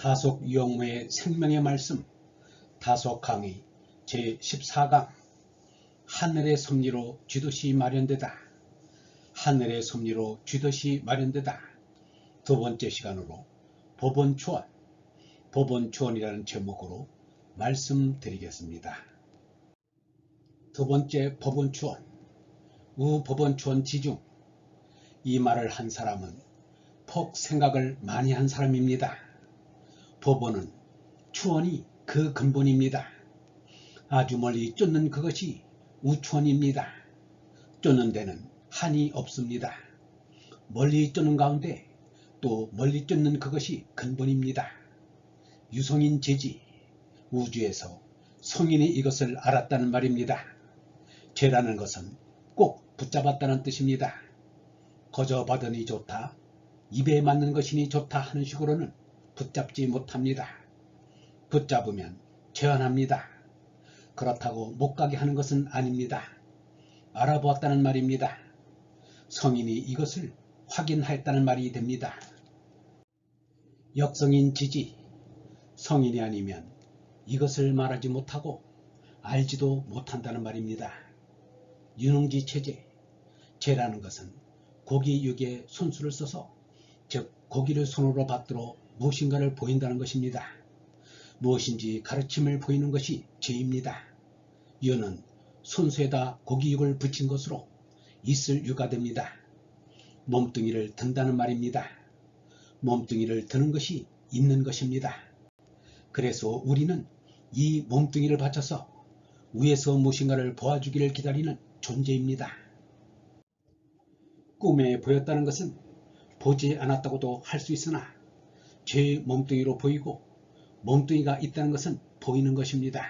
다속 유영무의 생명의 말씀 다속 강의 제14강 하늘의 섭리로 쥐듯이 마련되다. 하늘의 섭리로 쥐듯이 마련되다. 두 번째 시간으로 법원초원이라는 제목으로 말씀드리겠습니다. 두 번째 법원초원, 우법원초원 지중. 이 말을 한 사람은 폭 생각을 많이 한 사람입니다. 법원은 초원이 그 근본입니다. 아주 멀리 쫓는 그것이 우초원입니다. 쫓는 데는 한이 없습니다. 멀리 쫓는 가운데 또 멀리 쫓는 그것이 근본입니다. 유성인 재지, 우주에서 성인이 이것을 알았다는 말입니다. 재라는 것은 꼭 붙잡았다는 뜻입니다. 거저 받으니 좋다, 입에 맞는 것이니 좋다 하는 식으로는 붙잡지 못합니다. 붙잡으면 제한합니다. 그렇다고 못 가게 하는 것은 아닙니다. 알아보았다는 말입니다. 성인이 이것을 확인하였다는 말이 됩니다. 역성인 지지, 성인이 아니면 이것을 말하지 못하고 알지도 못한다는 말입니다. 유능지 체제, 재라는 것은 고기 육에 손수를 써서 즉 고기를 손으로 받들어 무엇인가를 보인다는 것입니다. 무엇인지 가르침을 보이는 것이 재입니다. 유는 손수에다 고기육을 붙인 것으로 있을 유가 됩니다. 몸뚱이를 든다는 말입니다. 몸뚱이를 드는 것이 있는 것입니다. 그래서 우리는 이 몸뚱이를 바쳐서 위에서 무엇인가를 보아주기를 기다리는 존재입니다. 꿈에 보였다는 것은 보지 않았다고도 할 수 있으나 제 몸뚱이로 보이고 몸뚱이가 있다는 것은 보이는 것입니다.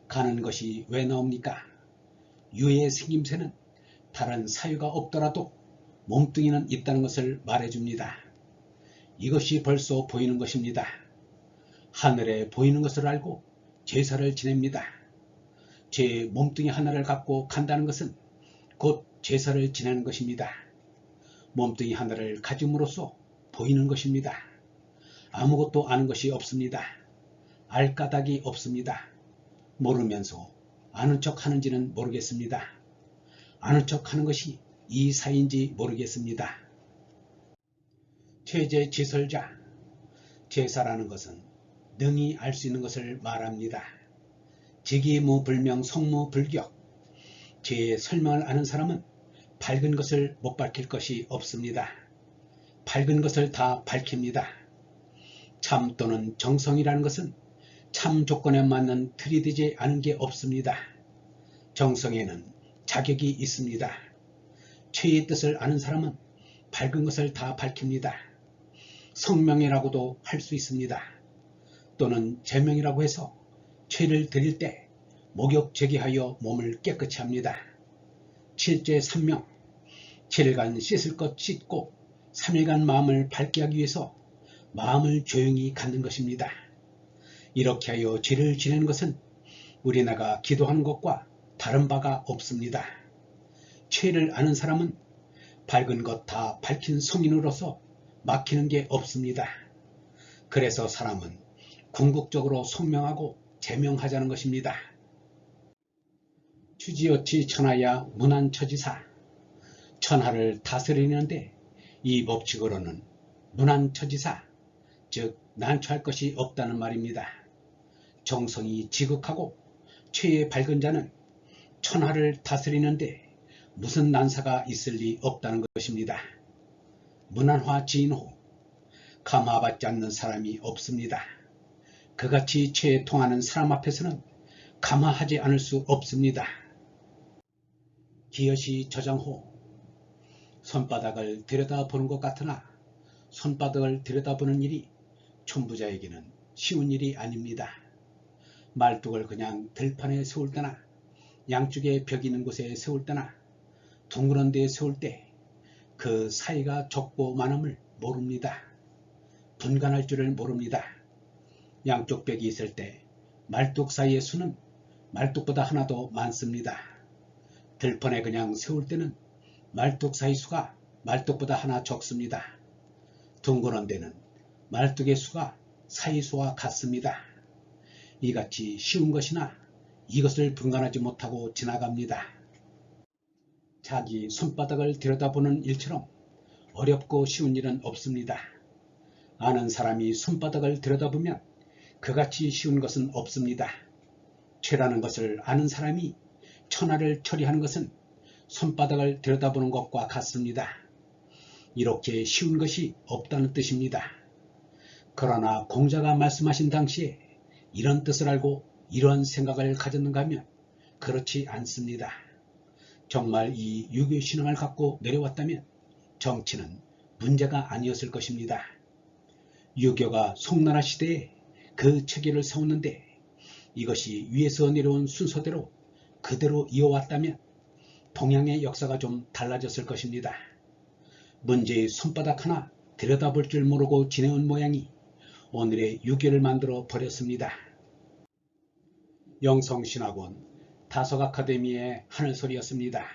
가는 것이 왜 나옵니까? 유의 생김새는 다른 사유가 없더라도 몸뚱이는 있다는 것을 말해줍니다. 이것이 벌써 보이는 것입니다. 하늘에 보이는 것을 알고 제사를 지냅니다. 제 몸뚱이 하나를 갖고 간다는 것은 곧 제사를 지내는 것입니다. 몸뚱이 하나를 가짐으로써 보이는 것입니다. 아무것도 아는 것이 없습니다. 알 까닭이 없습니다. 모르면서 아는 척 하는지는 모르겠습니다. 아는 척 하는 것이 이 사이인지 모르겠습니다. 최제지설자, 제사라는 것은 능히 알 수 있는 것을 말합니다. 직이무불명 성무불격, 제 설명을 아는 사람은 밝은 것을 못 밝힐 것이 없습니다. 밝은 것을 다 밝힙니다. 참 또는 정성이라는 것은 참 조건에 맞는 틀이 되지 않은 게 없습니다. 정성에는 자격이 있습니다. 최의 뜻을 아는 사람은 밝은 것을 다 밝힙니다. 성명이라고도 할 수 있습니다. 또는 제명이라고 해서 죄를 드릴 때 목욕 제기하여 몸을 깨끗이 합니다. 7제 3명, 7일간 씻을 것 씻고 3일간 마음을 밝게 하기 위해서 마음을 조용히 갖는 것입니다. 이렇게 하여 죄를 지내는 것은 우리나가 기도하는 것과 다른 바가 없습니다. 죄를 아는 사람은 밝은 것 다 밝힌 성인으로서 막히는 게 없습니다. 그래서 사람은 궁극적으로 성명하고 제명하자는 것입니다. 추지어치 천하야 문안처지사, 천하를 다스리는데 이 법칙으로는 문안처지사, 즉 난처할 것이 없다는 말입니다. 정성이 지극하고 최의 밝은 자는 천하를 다스리는데 무슨 난사가 있을 리 없다는 것입니다. 문안화 지인호, 감화받지 않는 사람이 없습니다. 그같이 최에 통하는 사람 앞에서는 감화하지 않을 수 없습니다. 기여시 저장호, 손바닥을 들여다보는 것 같으나 손바닥을 들여다보는 일이 촌부자에게는 쉬운 일이 아닙니다. 말뚝을 그냥 들판에 세울 때나 양쪽에 벽 있는 곳에 세울 때나 둥그런 데에 세울 때 그 사이가 좁고 많음을 모릅니다. 분간할 줄을 모릅니다. 양쪽 벽이 있을 때 말뚝 사이의 수는 말뚝보다 하나 더 많습니다. 들판에 그냥 세울 때는 말뚝 사이 수가 말뚝보다 하나 적습니다. 둥그런 데는 말뚝의 수가 사이수와 같습니다. 이같이 쉬운 것이나 이것을 분간하지 못하고 지나갑니다. 자기 손바닥을 들여다보는 일처럼 어렵고 쉬운 일은 없습니다. 아는 사람이 손바닥을 들여다보면 그같이 쉬운 것은 없습니다. 죄라는 것을 아는 사람이 천하를 처리하는 것은 손바닥을 들여다보는 것과 같습니다. 이렇게 쉬운 것이 없다는 뜻입니다. 그러나 공자가 말씀하신 당시에 이런 뜻을 알고 이런 생각을 가졌는가 하면 그렇지 않습니다. 정말 이 유교 신앙을 갖고 내려왔다면 정치는 문제가 아니었을 것입니다. 유교가 송나라 시대에 그 체계를 세웠는데 이것이 위에서 내려온 순서대로 그대로 이어왔다면 동양의 역사가 좀 달라졌을 것입니다. 문제의 손바닥 하나 들여다볼 줄 모르고 지내온 모양이 오늘의 유교를 만들어 버렸습니다. 영성신학원 다석아카데미의 하늘소리였습니다.